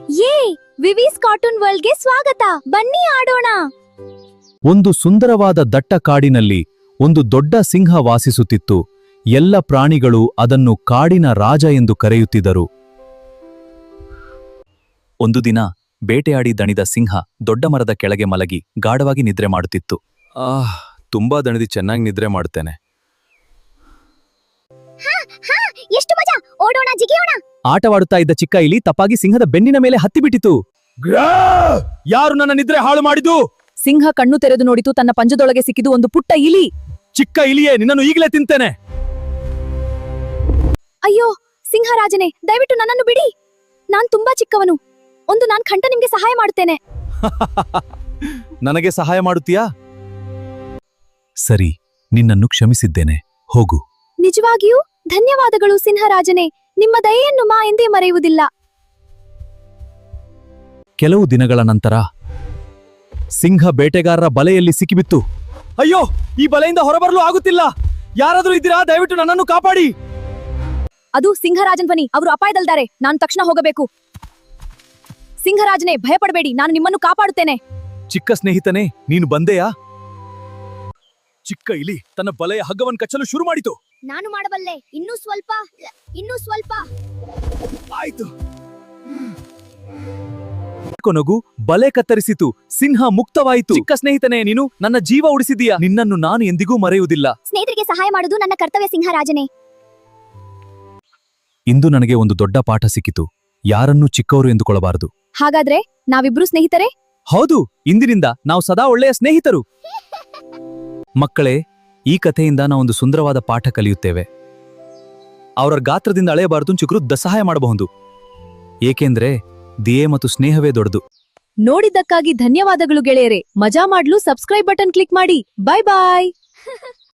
ಯೇ ವಿವಿಸ್ ಕಾರ್ಟೂನ್ ವರ್ಲ್ಡ್ಗೆ ಸ್ವಾಗತ. ಬನ್ನಿ ಆಡೋಣ. ಒಂದು ಸುಂದರವಾದ ದಟ್ಟ ಕಾಡಿನಲ್ಲಿ ಒಂದು ದೊಡ್ಡ ಸಿಂಹ ವಾಸಿಸುತ್ತಿತ್ತು. ಎಲ್ಲ ಪ್ರಾಣಿಗಳು ಅದನ್ನು ಕಾಡಿನ ರಾಜ ಎಂದು ಕರೆಯುತ್ತಿದ್ದರು. ಒಂದು ದಿನ ಬೇಟೆಯಾಡಿ ದಣಿದ ಸಿಂಹ ದೊಡ್ಡ ಮರದ ಕೆಳಗೆ ಮಲಗಿ ಗಾಢವಾಗಿ ನಿದ್ರೆ ಮಾಡುತ್ತಿತ್ತು. ತುಂಬಾ ದಣಿದಿ ಚೆನ್ನಾಗಿ ನಿದ್ರೆ ಮಾಡುತ್ತೇನೆ. ಎಷ್ಟು ಮಜಾ, ಓಡೋಣ, ಜಿಗಿಯೋಣ. ಆಟವಾಡುತ್ತಾ ಇದ್ದ ಚಿಕ್ಕ ಇಲಿ ತಪ್ಪಾಗಿ ಸಿಂಹದ ಬೆನ್ನಿನ ಮೇಲೆ ಹತ್ತಿಬಿಟ್ಟಿತು. ಯಾರು ನನ್ನ ನಿದ್ರೆ ಹಾಳು ಮಾಡಿದು? ಸಿಂಹ ಕಣ್ಣು ತೆರೆದು ನೋಡಿತು. ತನ್ನ ಪಂಜದೊಳಗೆ ಸಿಕ್ಕಿದು ಒಂದು ಪುಟ್ಟ ಇಲಿ. ಚಿಕ್ಕ ಇಲಿಯೇ, ನಿನ್ನನ್ನು ಈಗಲೇ ತಿಂತೇನೆ. ಅಯ್ಯೋ ಸಿಂಹರಾಜನೇ, ದಯವಿಟ್ಟು ನನ್ನನ್ನು ಬಿಡಿ. ನಾನ್ ತುಂಬಾ ಚಿಕ್ಕವನು. ನಾನ್ ಖಂಡ ನಿಮ್ಗೆ ಸಹಾಯ ಮಾಡುತ್ತೇನೆ. ನನಗೆ ಸಹಾಯ ಮಾಡುತ್ತೀಯಾ? ಸರಿ, ನಿನ್ನನ್ನು ಕ್ಷಮಿಸಿದ್ದೇನೆ. ಹೋಗು. ನಿಜವಾಗಿಯೂ ಧನ್ಯವಾದಗಳು ಸಿಂಹರಾಜನೇ. ನಿಮ್ಮ ದಯೆಯನ್ನು ಮಾ ಎಂದೇ ಮರೆಯುವುದಿಲ್ಲ. ಕೆಲವು ದಿನಗಳ ನಂತರ ಸಿಂಹ ಬೇಟೆಗಾರರ ಬಲೆಯಲ್ಲಿ ಸಿಕ್ಕಿಬಿತ್ತು. ಅಯ್ಯೋ, ಈ ಬಲೆಯಿಂದ ಹೊರಬರಲು ಆಗುತ್ತಿಲ್ಲ. ಯಾರಾದರೂ ಇದ್ದೀರಾ? ದಯವಿಟ್ಟು ನನ್ನನ್ನು ಕಾಪಾಡಿ. ಅದು ಸಿಂಹರಾಜನ್ ಧ್ವನಿ. ಅವರು ಅಪಾಯದಲ್ಲಿದ್ದಾರೆ. ನಾನು ತಕ್ಷಣ ಹೋಗಬೇಕು. ಸಿಂಹರಾಜನೇ, ಭಯಪಡಬೇಡಿ, ನಾನು ನಿಮ್ಮನ್ನು ಕಾಪಾಡುತ್ತೇನೆ. ಚಿಕ್ಕ ಸ್ನೇಹಿತನೇ, ನೀನು ಬಂದೆಯಾ? ಚಿಕ್ಕ ಇಲಿ ತನ್ನ ಬಲೆಯ ಹಗ್ಗವನ್ನು ಕಚ್ಚಲು ಶುರು ಮಾಡಿತು. ನಾನು ಮಾಡಬಲ್ಲೆ. ಇನ್ನೂ ಸ್ವಲ್ಪ. ಆಯ್ತು. ಕೊನೆಗೂ ಬಲೆ ಕತ್ತರಿಸಿತು. ಸಿಂಹ ಮುಕ್ತವಾಯಿತು. ಚಿಕ್ಕ ಸ್ನೇಹಿತನೇ, ನೀನು ನನ್ನ ಜೀವ ಉಳಿಸಿದೀಯಾ. ನಿನ್ನನ್ನು ನಾನು ಎಂದಿಗೂ ಮರೆಯುವುದಿಲ್ಲ. ಸ್ನೇಹಿತರಿಗೆ ಸಹಾಯ ಮಾಡುವುದು ನನ್ನ ಕರ್ತವ್ಯ ಸಿಂಹರಾಜನೇ. ಇಂದು ನನಗೆ ಒಂದು ದೊಡ್ಡ ಪಾಠ ಸಿಕ್ಕಿತು. ಯಾರನ್ನೂ ಚಿಕ್ಕವರು ಎಂದುಕೊಳ್ಳಬಾರದು. ಹಾಗಾದ್ರೆ ನಾವಿಬ್ರು ಸ್ನೇಹಿತರೇ? ಹೌದು, ಇಂದಿನಿಂದ ನಾವು ಸದಾ ಒಳ್ಳೆಯ ಸ್ನೇಹಿತರು. ಮಕ್ಕಳೇ, ಈ ಕಥೆಯಿಂದ ನಾವೊಂದು ಸುಂದರವಾದ ಪಾಠ ಕಲಿಯುತ್ತೇವೆ. ಅವರ ಗಾತ್ರದಿಂದ ಅಳೆಯಬಾರದು, ಚಿಕ್ಕರು ಸಹಾಯ ಮಾಡಬಹುದು. ಏಕೆಂದ್ರೆ ದಯೆ ಮತ್ತು ಸ್ನೇಹವೇ ದೊಡ್ಡದು. ನೋಡಿದ್ದಕ್ಕಾಗಿ ಧನ್ಯವಾದಗಳು ಗೆಳೆಯರೆ. ಮಜಾ ಮಾಡ್ಲು ಸಬ್ಸ್ಕ್ರೈಬ್ ಬಟನ್ ಕ್ಲಿಕ್ ಮಾಡಿ. ಬಾಯ್ ಬಾಯ್.